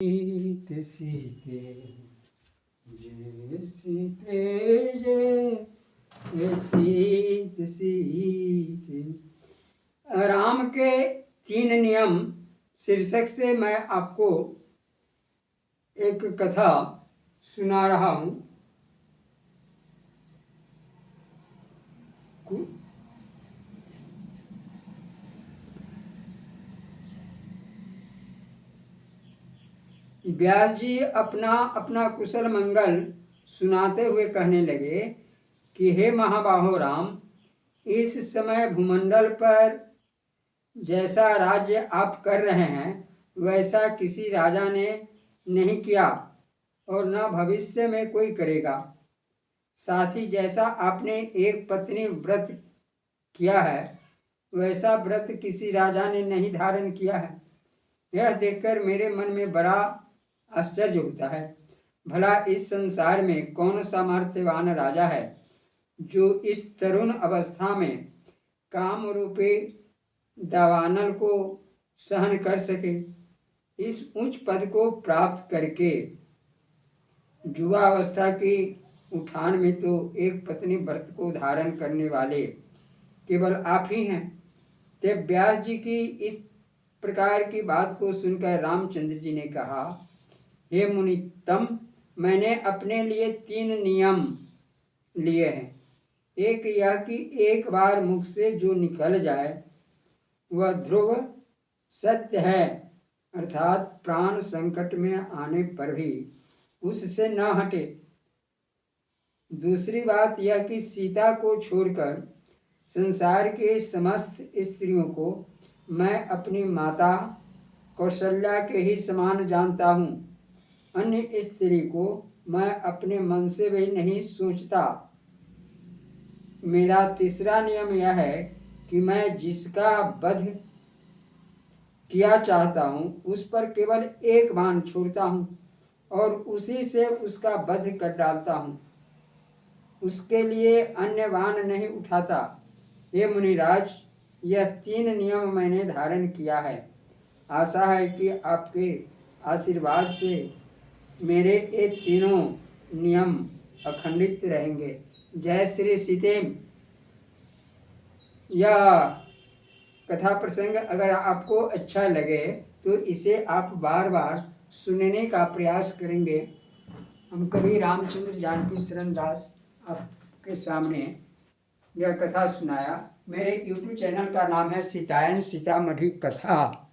सीते सीते जय सीते जय सीते सीते। राम के 3 नियम शीर्षक से मैं आपको एक कथा सुना रहा हूँ। व्यास जी अपना अपना कुशल मंगल सुनाते हुए कहने लगे कि हे महाबाहो राम, इस समय भूमंडल पर जैसा राज्य आप कर रहे हैं वैसा किसी राजा ने नहीं किया और न भविष्य में कोई करेगा। साथ ही जैसा आपने एक पत्नी व्रत किया है वैसा व्रत किसी राजा ने नहीं धारण किया है। यह देखकर मेरे मन में बड़ा आश्चर्य होता है। भला इस संसार में कौन सामर्थ्यवान राजा है जो इस तरुण अवस्था में काम रूपी दावानल को सहन कर सके। इस उच्च पद को प्राप्त करके युवा अवस्था की उठान में तो एक पत्नी व्रत को धारण करने वाले केवल आप ही हैं। तब व्यास जी की इस प्रकार की बात को सुनकर रामचंद्र जी ने कहा, हे मुनितम, मैंने अपने लिए 3 नियम लिए हैं। एक यह कि एक बार मुख से जो निकल जाए वह ध्रुव सत्य है, अर्थात प्राण संकट में आने पर भी उससे न हटे। दूसरी बात यह कि सीता को छोड़कर संसार के समस्त स्त्रियों को मैं अपनी माता कौशल्या के ही समान जानता हूँ। अन्य स्त्री को मैं अपने मन से भी नहीं सोचता। मेरा तीसरा नियम यह है कि मैं जिसका वध किया चाहता हूँ उस पर केवल एक बाण छोड़ता हूँ और उसी से उसका वध कर डालता हूँ, उसके लिए अन्य बाण नहीं उठाता। हे मुनिराज, यह 3 नियम मैंने धारण किया है। आशा है कि आपके आशीर्वाद से मेरे ये तीनों नियम अखंडित रहेंगे। जय श्री सीतेम। यह कथा प्रसंग अगर आपको अच्छा लगे तो इसे आप बार बार सुनने का प्रयास करेंगे। हम कभी रामचंद्र जानकी शरण दास आपके सामने यह कथा सुनाया। मेरे YouTube चैनल का नाम है सीतायन सीतामढ़ी कथा।